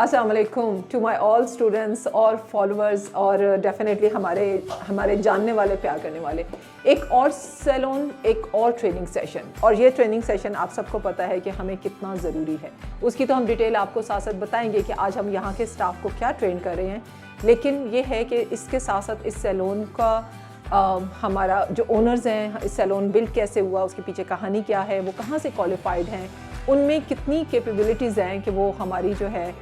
अस्सलाम वालेकुम to my all students और फॉलोअर्स और डेफिनेटली हमारे जानने वाले, प्यार करने वाले। एक और सैलून, एक और ट्रेनिंग सेशन, और ये ट्रेनिंग सेशन आप सबको पता है कि हमें कितना ज़रूरी है। उसकी तो हम डिटेल आपको साथ साथ बताएंगे कि आज हम यहाँ के स्टाफ को क्या ट्रेन कर रहे हैं। लेकिन ये है कि इसके साथ साथ इस सैलून का हमारा जो ओनर्स हैं, इस सैलून बिल्ड कैसे हुआ, उसके पीछे कहानी क्या है, वो कहाँ से क्वालिफाइड हैं, उनमें कितनी कैपेबिलिटीज़ हैं कि वो हमारी जो है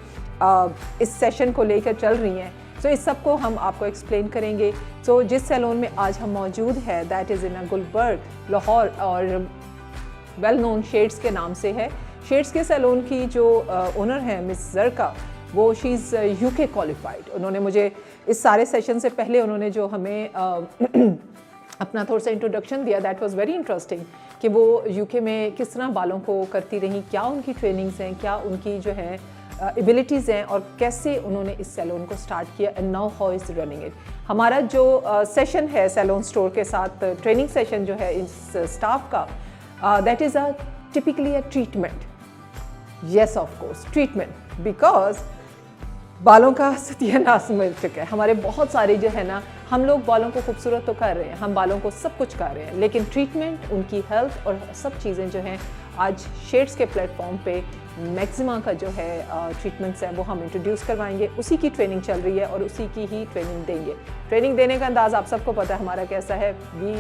इस सेशन को लेकर चल रही हैं। सो इस सब को हम आपको एक्सप्लेन करेंगे। सो जिस सैलून में आज हम मौजूद है that is in Gulberg, Lahore, और वेल नोन शेड्स के नाम से है। शेड्स के सैलून की जो ओनर हैं मिस जरका, वो शी इज़ यूके क्वालिफाइड। उन्होंने मुझे इस सारे सेशन से पहले उन्होंने जो हमें अपना थोड़ा सा इंट्रोडक्शन दिया, दैट वाज वेरी इंटरेस्टिंग कि वो यूके में किस तरह बालों को करती रहीं, क्या उनकी ट्रेनिंग्स हैं, क्या उनकी जो है एबिलिटीज़ हैं, और कैसे उन्होंने इस सैलून को स्टार्ट किया and now how is running it. हमारा जो सेशन है सैलून स्टोर के साथ, ट्रेनिंग सेशन जो है इस स्टाफ का, that is a typically a treatment. Yes of course treatment, because बालों का सत्यानाश मिल चुका है। हमारे बहुत सारे जो है ना, हम लोग बालों को खूबसूरत तो कर रहे हैं, हम बालों को सब कुछ कर रहे हैं, लेकिन ट्रीटमेंट, उनकी हेल्थ और सब चीज़ें जो हैं आज शेड्स के प्लेटफॉर्म पे मैक्सिमा का जो है ट्रीटमेंट्स हैं वो हम इंट्रोड्यूस करवाएंगे। उसी की ट्रेनिंग चल रही है और उसी की ही ट्रेनिंग देंगे। ट्रेनिंग देने का अंदाज़ आप सबको पता है हमारा कैसा है। We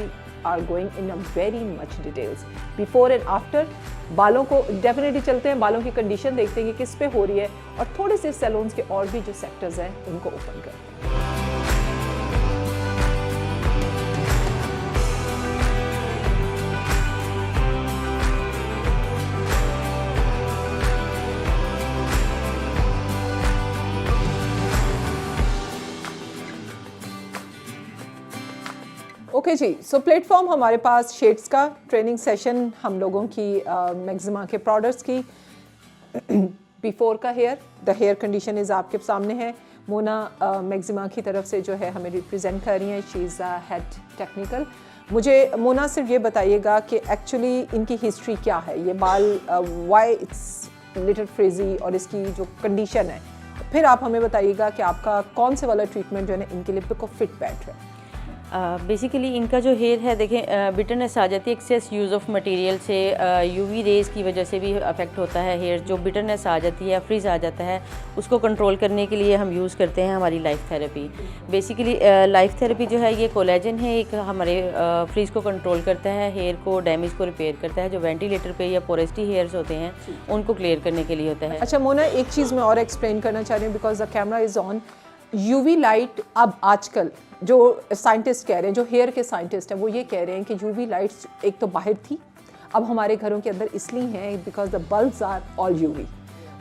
are going in a very much details before and after. बालों को डेफिनेटली चलते हैं, बालों की कंडीशन देखते हैं कि किस पे हो रही है, और थोड़े से सैलून्स के और भी जो सेक्टर्स हैं उनको ओपन करते हैं। ओके जी, सो प्लेटफॉर्म हमारे पास शेड्स का ट्रेनिंग सेशन, हम लोगों की मैक्सिमा के प्रोडक्ट्स की बिफोर का hair, the hair condition is आपके सामने है। मोना मैक्सिमा की तरफ से जो है हमें रिप्रेजेंट कर रही हैं, शी इज़ हेड टेक्निकल। मुझे मोना सिर्फ ये बताइएगा कि एक्चुअली इनकी हिस्ट्री क्या है, ये बाल वाई इट्स लिटिल फ्रिजी और इसकी जो कंडीशन है। फिर आप हमें बताइएगा कि आपका कौन से वाला ट्रीटमेंट जो है ना इनके लिए बिल्कुल फिट बैठ रहा है। बेसिकली इनका जो हेयर है, देखें बिटरनेस आ जाती है एक्सेस यूज़ ऑफ मटेरियल से, यूवी रेज़ की वजह से भी अफेक्ट होता है हेयर। जो बिटरनेस आ जाती है, फ्रीज आ जाता है, उसको कंट्रोल करने के लिए हम यूज़ करते हैं हमारी life therapy. Basically life therapy जो है ये कोलेजन है, एक हमारे फ्रीज को कंट्रोल करता है, हेयर को डैमेज को रिपेयर करता है। जो वेंटिलेटर पे या पोरेस्टी हेयर्स होते हैं उनको क्लियर करने के लिए होता है। अच्छा मोना, एक चीज़ मैं और एक्सप्लेन करना चाह रही हूँ because the camera is on. UV light, अब आजकल जो साइंटिस्ट कह रहे हैं, जो हेयर के साइंटिस्ट हैं, वो ये कह रहे हैं कि यूवी लाइट्स एक तो बाहर थी, अब हमारे घरों के अंदर इसलिए हैं because the bulbs are all UV.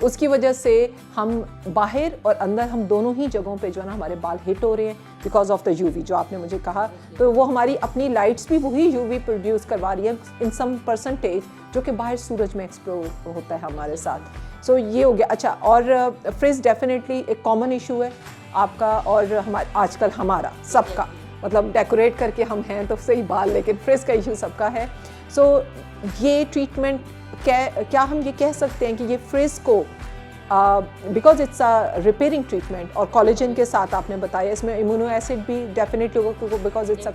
उसकी वजह से हम बाहर और अंदर, हम दोनों ही जगहों पे जो है ना हमारे बाल हिट हो रहे हैं बिकॉज ऑफ द यूवी, जो आपने मुझे कहा। तो वो हमारी अपनी लाइट्स भी वही यूवी प्रोड्यूस करवा रही है इन सम परसेंटेज, जो कि बाहर सूरज में एक्सप्लोर होता है हमारे साथ। सो ये हो गया। अच्छा, और फ्रिज डेफिनेटली एक कॉमन इशू है आपका और हमारा, आजकल हमारा सबका, मतलब डेकोरेट करके हम हैं तो सही बाल, लेकिन फ्रिज का इशू सबका है। सो ये ट्रीटमेंट क्या हम ये कह सकते हैं कि ये फ्रिज को, because it's a repairing treatment, और कोलेजन के साथ आपने बताया इसमें इम्यूनो एसिड भी डेफिनेटली होगा बिकॉज इट्स अ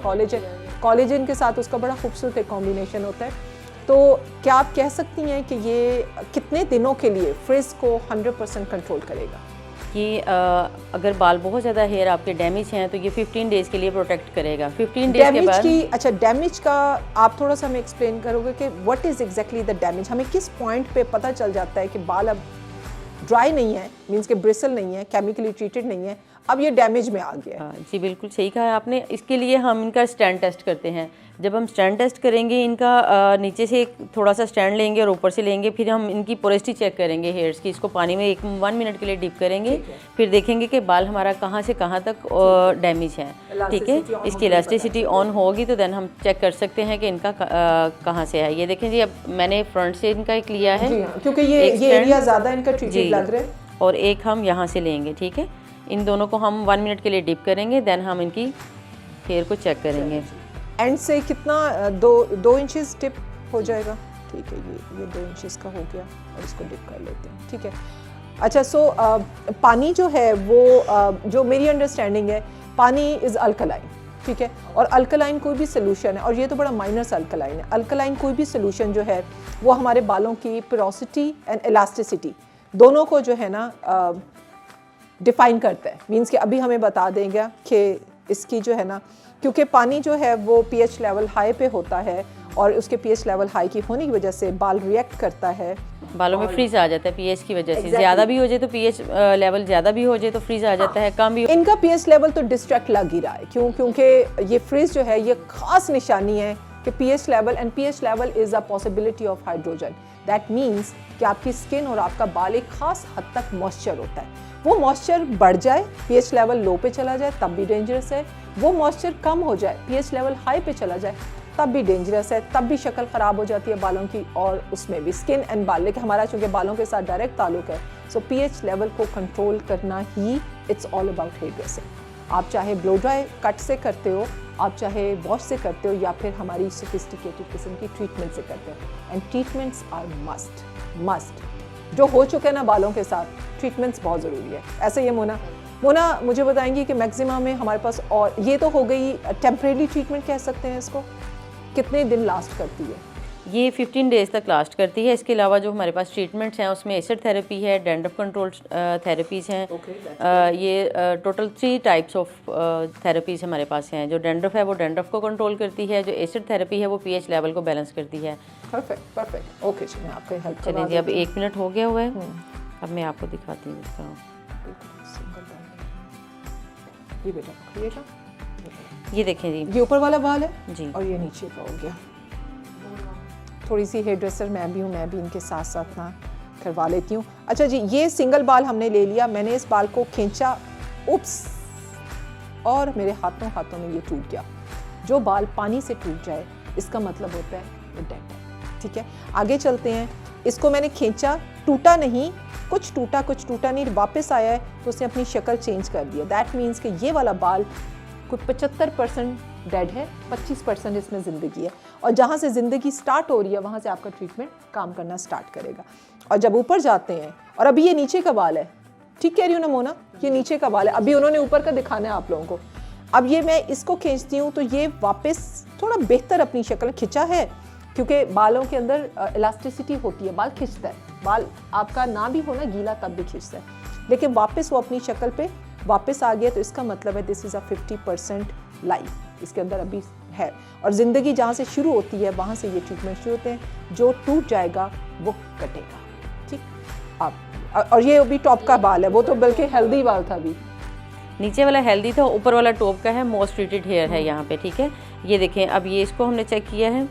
कोलेजन के साथ उसका बड़ा खूबसूरत एक कॉम्बिनेशन होता है। तो क्या आप कह सकती हैं कि ये कितने दिनों के लिए फ्रिज को 100% कंट्रोल करेगा? कि अगर बाल बहुत ज़्यादा हेयर आपके डैमेज हैं तो ये 15 डेज़ के लिए प्रोटेक्ट करेगा। 15 डेज़ के बाद अच्छा, डैमेज का आप थोड़ा सा हमें एक्सप्लेन करोगे कि what is exactly the damage? हमें किस पॉइंट पे पता चल जाता है कि बाल अब ड्राई नहीं है, मीन्स के ब्रिसल नहीं है, केमिकली ट्रीटेड नहीं है, अब ये डैमेज में आ गया है? जी बिल्कुल सही कहा आपने। इसके लिए हम इनका स्टैंड टेस्ट करते हैं। जब हम स्टैंड टेस्ट करेंगे, इनका नीचे से एक थोड़ा सा स्टैंड लेंगे और ऊपर से लेंगे, फिर हम इनकी पोरेस्टी चेक करेंगे हेयर्स की। इसको पानी में 1 मिनट के लिए डिप करेंगे, फिर देखेंगे कि बाल हमारा कहाँ से कहाँ तक डैमेज है। ठीक है, इसकी इलास्टिसिटी ऑन होगी तो देन हम चेक कर सकते हैं कि इनका कहाँ से है। ये देखें जी, अब मैंने फ्रंट से इनका एक लिया है क्योंकि ये एरिया ज़्यादा इनका ट्रीटेड लग रहा है, और एक हम यहाँ से लेंगे। ठीक है, इन दोनों को हम 1 मिनट के लिए डिप करेंगे, देन हम इनकी हेयर को चेक करेंगे। एंड से कितना 2 इंचेस डिप हो जाएगा? ठीक है, ये 2 इंचेस का हो गया और इसको डिप कर लेते हैं। ठीक है, अच्छा, सो पानी जो है वो जो मेरी अंडरस्टैंडिंग है, पानी इज़ अल्कलाइन, ठीक है, और अल्कलाइन कोई भी सोल्यूशन है, और ये तो बड़ा माइनर अल्कलाइन है, अल्कलाइन कोई भी सोल्यूशन जो है वो हमारे बालों की पोरोसिटी एंड इलास्टिसिटी दोनों को जो है ना डिफ़ाइन करता है। मींस कि अभी हमें बता देंगे कि इसकी जो है ना, क्योंकि पानी जो है वो पीएच लेवल हाई पे होता है और उसके पीएच लेवल हाई की होने की वजह से बाल रिएक्ट करता है, बालों में फ्रीज आ जाता है पीएच की वजह से। ज़्यादा भी हो जाए तो पीएच लेवल ज़्यादा भी हो जाए तो फ्रीज आ जाता है, कम भी। इनका पीएच लेवल तो डिस्ट्रैक्ट लग ही रहा है, क्यों? क्योंकि ये फ्रीज जो है ये खास निशानी है कि pH level, and pH level is a possibility of hydrogen. That means कि आपकी स्किन और आपका बाल एक खास हद तक मॉइस्चर होता है। वो मॉइस्चर बढ़ जाए, पीएच लेवल लो पे चला जाए, तब भी डेंजरस है। वो मॉइस्चर कम हो जाए, पीएच लेवल हाई पे चला जाए, तब भी डेंजरस है, तब भी शक्ल ख़राब हो जाती है बालों की, और उसमें भी स्किन एंड बाल। लेकिन हमारा चूँकि बालों के साथ डायरेक्ट ताल्लुक है, सो पीएच लेवल को कंट्रोल करना ही it's all about hair dressing. आप चाहे ब्लो ड्राई कट से करते हो, आप चाहे वॉश से करते हो, या फिर हमारी सोफिस्टिकेटेड किस्म की ट्रीटमेंट से करते हो, एंड ट्रीटमेंट्स आर मस्ट। जो हो चुके हैं ना बालों के साथ, ट्रीटमेंट्स बहुत ज़रूरी है। ऐसे ये मोना मुझे बताएंगी कि मैक्सिमम में हमारे पास, और ये तो हो गई टेम्परेरी ट्रीटमेंट कह सकते हैं इसको, कितने दिन लास्ट करती है? ये 15 डेज़ तक लास्ट करती है। इसके अलावा जो हमारे पास ट्रीटमेंट्स हैं उसमें एसिड थेरेपी है, डैंड्रफ कंट्रोल थेरेपीज़ हैं। ये टोटल 3 टाइप्स ऑफ थेरेपीज़ हमारे पास हैं। जो डैंड्रफ है वो डैंड्रफ को कंट्रोल करती है, जो एसिड थेरेपी है वो पीएच लेवल को बैलेंस करती है। परफेक्ट। ओके जी, मैं आपको हेल्प करवा चलिए जी, अब 1 मिनट हो गया हुआ है, अब मैं आपको दिखाती हूँ इसका। ये बेटा पकड़िएगा, ये देखें जी, ये ऊपर वाला बाल है जी, और ये नीचे का हो गया। थोड़ी सी हेयर ड्रेसर मैं भी हूँ, मैं भी इनके साथ साथ ना करवा लेती हूँ। अच्छा जी, ये सिंगल बाल हमने ले लिया, मैंने इस बाल को खींचा, उप्स, और मेरे हाथों में ये टूट गया। जो बाल पानी से टूट जाए इसका मतलब होता है ये डेड है, ठीक है। आगे चलते हैं। इसको मैंने खींचा, टूटा नहीं, कुछ टूटा नहीं, वापस आया है तो उसने अपनी शक्ल चेंज कर दिया। दैट मीन्स कि ये वाला बाल कुछ 75% डेड है, 25% इसमें ज़िंदगी है, और जहाँ से ज़िंदगी स्टार्ट हो रही है वहाँ से आपका ट्रीटमेंट काम करना स्टार्ट करेगा। और जब ऊपर जाते हैं, और अभी ये नीचे का बाल है, ठीक कह रही हूँ ना मोना, ये नीचे का बाल है, अभी उन्होंने ऊपर का दिखाना है आप लोगों को। अब ये मैं इसको खींचती हूँ तो ये वापस थोड़ा बेहतर अपनी शक्ल खिंचा है, क्योंकि बालों के अंदर इलास्टिसिटी होती है, बाल खिंचता है, बाल आपका ना भी होना गीला तब भी खिंचता है, लेकिन वापस वो अपनी शक्ल पे वापस आ गया, तो इसका मतलब है दिस इज़ अ 50% लाइफ इसके अंदर अभी है। और ज़िंदगी जहाँ से शुरू होती है वहाँ से ये ट्रीटमेंट शुरू होते हैं। जो टूट जाएगा वो कटेगा, ठीक। अब और ये अभी टॉप का बाल है, वो तो बल्कि हेल्दी बाल था, अभी नीचे वाला हेल्दी था, ऊपर वाला टॉप का है, मोस्ट ट्रीटेड हेयर है यहाँ पे, ठीक है। ये देखें, अब ये इसको हमने चेक किया है,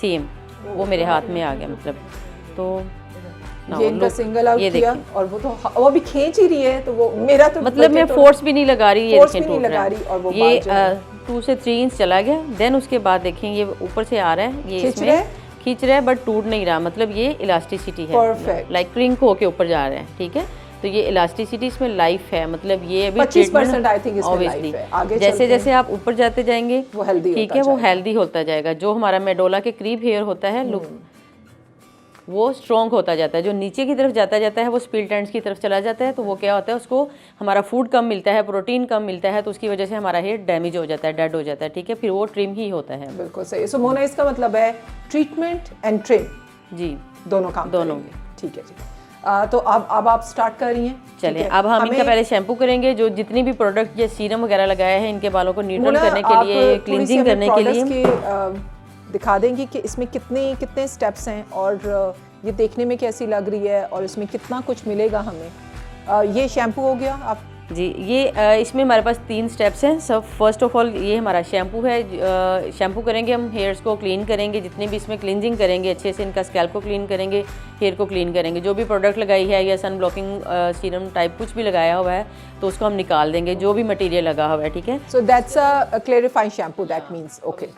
सेम वो मेरे हाथ में आ गया, मतलब तो ये इनका सिंगल आउट किया, और वो तो वो भी खींच ही रही है, तो वो मेरा तो मतलब मैं फोर्स भी नहीं लगा रही, ये फोर्स भी नहीं लगा रही, और वो ये 2 से 3 इंच चला गया। देन उसके बाद देखें ये ऊपर से आ रहा है, ये इसमें खींच रहा है बट टूट नहीं रहा, मतलब ये इलास्टिसिटी है, लाइक क्रिंक होके ऊपर जा रहा है, ठीक है। तो ये इलास्टिसिटी इसमें लाइफ है, मतलब ये अभी 25% आई थिंक इसमें लाइफ है। आगे जैसे जैसे आप ऊपर जाते जाएंगे वो हेल्दी, ठीक है, वो हेल्दी होता जाएगा। जो हमारा मेडोला के करीब हेयर होता है लुक, वो स्ट्रॉन्ग होता जाता है। जो नीचे की तरफ जाता है वो स्प्लिट एंड्स की तरफ चला जाता है, तो वो क्या होता है, उसको हमारा फूड कम मिलता है, प्रोटीन कम मिलता है, तो उसकी वजह से हमारा हेयर डैमेज हो जाता है, डेड हो जाता है, ठीक है, फिर वो ट्रिम ही होता है। बिल्कुल सही। सो मोना, इसका मतलब है ट्रीटमेंट एंड ट्रिम जी, दोनों काम दोनों, ठीक है जी। तो अब आप स्टार्ट कर रही हैं, चलिए। अब हम इनका पहले शैम्पू करेंगे। जो जितनी भी प्रोडक्ट या सीरम वगैरह लगाया है इनके बालों को न्यूट्रल करने के लिए, क्लींजिंग करने के लिए दिखा देंगी कि इसमें कितने स्टेप्स हैं, और ये देखने में कैसी लग रही है, और इसमें कितना कुछ मिलेगा हमें। ये शैम्पू हो गया आप जी, ये इसमें हमारे पास 3 स्टेप्स हैं। सब फर्स्ट ऑफ ऑल ये हमारा शैम्पू है। शैम्पू करेंगे हम, हेयर्स को क्लीन करेंगे, जितनी भी इसमें क्लींजिंग करेंगे अच्छे से, इनका स्कैल्प को क्लीन करेंगे, हेयर को क्लीन करेंगे। जो भी प्रोडक्ट लगाई है या सन ब्लॉकिंग सीरम टाइप कुछ भी लगाया हुआ है तो उसको हम निकाल देंगे, जो भी मटीरियल लगा हुआ है, ठीक है। So that's a clarifying shampoo, that means okay,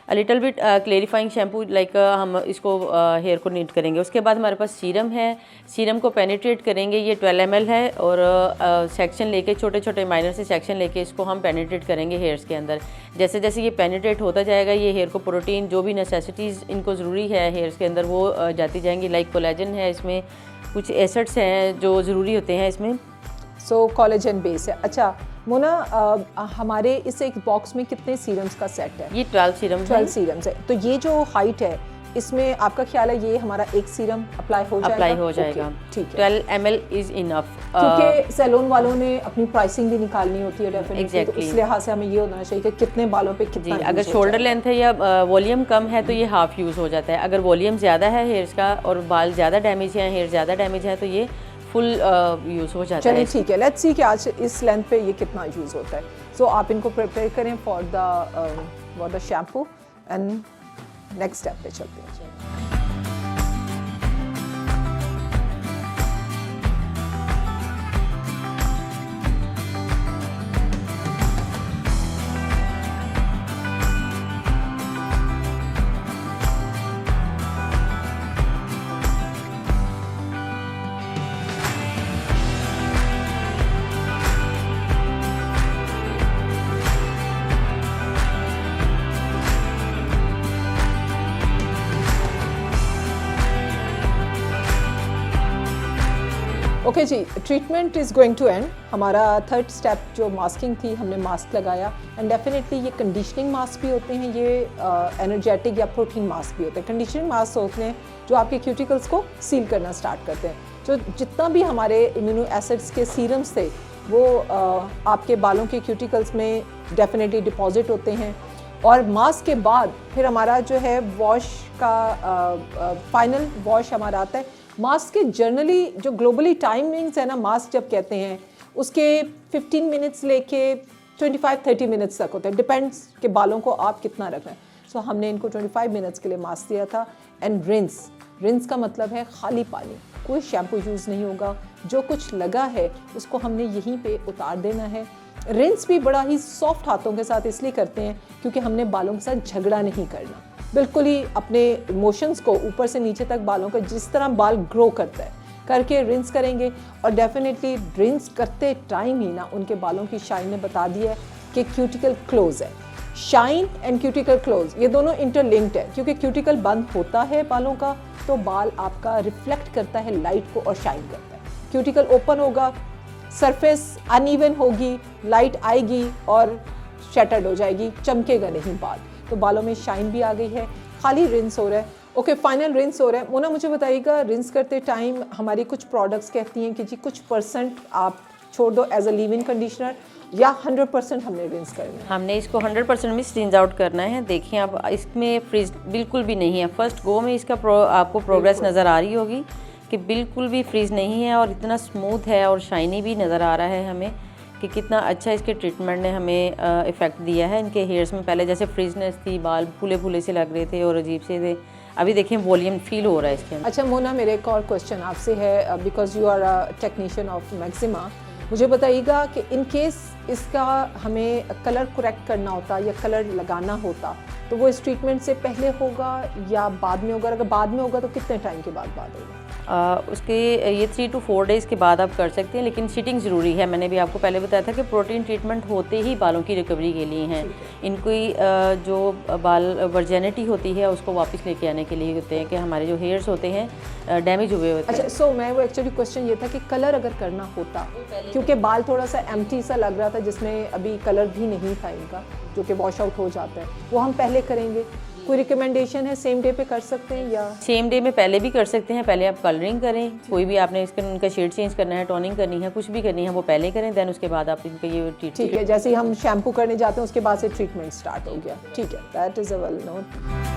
a little bit clarifying shampoo, like हम इसको हेयर को नीट करेंगे। उसके बाद हमारे पास सीरम है, सीरम को पेनिट्रेट करेंगे। ये 12 ml है, और सेक्शन लेके, छोटे छोटे माइनर से सेक्शन लेके इसको हम पेनिट्रेट करेंगे हेयर्स के अंदर। जैसे जैसे ये पेनिट्रेट होता जाएगा, ये हेयर को प्रोटीन, जो भी नेसेसिटीज़ इनको ज़रूरी है हेयर्स के अंदर, वो जाती जाएंगी। लाइक कोलेजन है इसमें, कुछ एसिड्स हैं जो ज़रूरी होते हैं इसमें। सो कोलेजन बेस है। अच्छा मोना, हमारे इस एक बॉक्स में कितने सीरम्स का सेट है? ये 12 सीरम 12 सीरम्स है। तो ये जो हाइट है इसमें आपका ख्याल है ये हमारा एक सीरम अप्लाई हो जाएगा? ठीक है, 12 ml इज़ इनफ। क्योंकि सैलून वालों ने अपनी प्राइसिंग भी निकालनी होती है डेफिनेटली। Exactly. तो इस लिहाज से हमें ये होना चाहिए कि कितने बालों पे कितना जी, use अगर हो शोल्डर जाएगा। लेंथ है या वॉल्यूम कम है तो ये हाफ यूज़ हो जाता है। अगर वॉल्यूम ज़्यादा है हेयर्स का और बाल ज़्यादा डैमेज है, हेयर ज़्यादा डैमेज है, तो ये फुल यूज़ हो जाता है। चलिए ठीक है, लेट्स सी कि आज इस लेंथ पे ये कितना यूज़ होता है। सो आप इनको प्रिपेयर करें for the shampoo and next step पे चलते हैं। ओके जी, treatment is going to end. हमारा थर्ड स्टेप जो मास्किंग थी, हमने मास्क लगाया एंड डेफिनेटली ये कंडीशनिंग मास्क भी होते हैं, ये एनर्जेटिक या प्रोटीन मास्क भी होते हैं। कंडीशनिंग मास्क होते हैं जो आपके क्यूटिकल्स को सील करना स्टार्ट करते हैं। जो जितना भी हमारे इम्यूनो एसिड्स के सीरम्स थे वो आपके बालों के क्यूटिकल्स में डेफिनेटली डिपॉजिट होते हैं। और मास्क के बाद फिर हमारा जो है वॉश का फाइनल वॉश हमारा आता है। मास्क के जनरली जो ग्लोबली टाइमिंग्स है ना, मास्क जब कहते हैं उसके 15 मिनट्स लेके 25-30 मिनट्स तक होते हैं, डिपेंड्स कि बालों को आप कितना रख रहे हैं। सो हमने इनको 25 मिनट्स के लिए मास्क दिया था। एंड रिंस का मतलब है खाली पानी, कोई शैम्पू यूज़ नहीं होगा। जो कुछ लगा है उसको हमने यहीं पे उतार देना है। रिंस भी बड़ा ही सॉफ्ट हाथों के साथ इसलिए करते हैं क्योंकि हमने बालों के साथ झगड़ा नहीं करना, बिल्कुल ही अपने इमोशंस को ऊपर से नीचे तक बालों का जिस तरह बाल ग्रो करता है करके रिंस करेंगे। और डेफिनेटली रिंस करते टाइम ही ना उनके बालों की शाइन ने बता दिया है कि क्यूटिकल क्लोज है। शाइन एंड क्यूटिकल क्लोज ये दोनों इंटरलिंक्ड है, क्योंकि क्यूटिकल बंद होता है बालों का तो बाल आपका रिफ्लेक्ट करता है लाइट को और शाइन करता है। क्यूटिकल ओपन होगा, सरफेस अनइवन होगी, लाइट आएगी और शैटर्ड हो जाएगी, चमकेगा नहीं बाल। तो बालों में शाइन भी आ गई है, खाली रिंस हो रहा है। ओके, फाइनल रिंस हो रहा है। मोना मुझे बताइएगा, रिंस करते टाइम हमारी कुछ प्रोडक्ट्स कहती हैं कि जी कुछ % आप छोड़ दो as a leave in conditioner, या 100% हमने रिंस करना है? हमने इसको 100% में रिंस आउट करना है। देखिए आप, इसमें फ्रीज बिल्कुल भी नहीं है। फर्स्ट गो में इसका आपको प्रोग्रेस नज़र आ रही होगी कि बिल्कुल भी फ्रीज नहीं है और इतना स्मूथ है और शाइनी भी नज़र आ रहा है हमें कि कितना अच्छा इसके ट्रीटमेंट ने हमें इफ़ेक्ट दिया है। इनके हेयर्स में पहले जैसे फ्रीजनेस थी, बाल फूले फूले से लग रहे थे और अजीब से थे, अभी देखें वॉल्यूम फील हो रहा है इसके अंदर। अच्छा मोना, मेरे एक और क्वेश्चन आपसे है, because you are a technician of Maxima. मुझे बताइएगा कि इन केस इसका हमें कलर करेक्ट करना होता या कलर लगाना होता तो वो इस ट्रीटमेंट से पहले होगा या बाद में होगा? अगर बाद में होगा तो कितने टाइम के बाद होगा? उसके ये 3 to 4 डेज़ के बाद आप कर सकते हैं, लेकिन सीटिंग ज़रूरी है। मैंने भी आपको पहले बताया था कि प्रोटीन ट्रीटमेंट होते ही बालों की रिकवरी के लिए हैं। इनकी जो बाल वर्जिनिटी होती है उसको वापस लेके आने के लिए होते हैं कि हमारे जो हेयर्स होते हैं डैमेज हुए होते हैं। अच्छा, सो मैं वो एक्चुअली क्वेश्चन ये था कि कलर अगर करना होता, क्योंकि बाल थोड़ा सा एम्प्टी सा लग रहा था जिसमें अभी कलर भी नहीं था इनका, जो कि वॉश आउट हो जाता है, वो हम पहले करेंगे। कोई रिकमेंडेशन है सेम डे पे कर सकते हैं या सेम डे में पहले भी कर सकते हैं? पहले आप कलरिंग करें, कोई भी आपने इसका उनका शेड चेंज करना है, टोनिंग करनी है, कुछ भी करनी है वो पहले करें, देन उसके बाद आप इनका ये ठीक है। जैसे ही हम शैम्पू करने जाते हैं उसके बाद से ट्रीटमेंट स्टार्ट हो गया, ठीक है, that is a well known.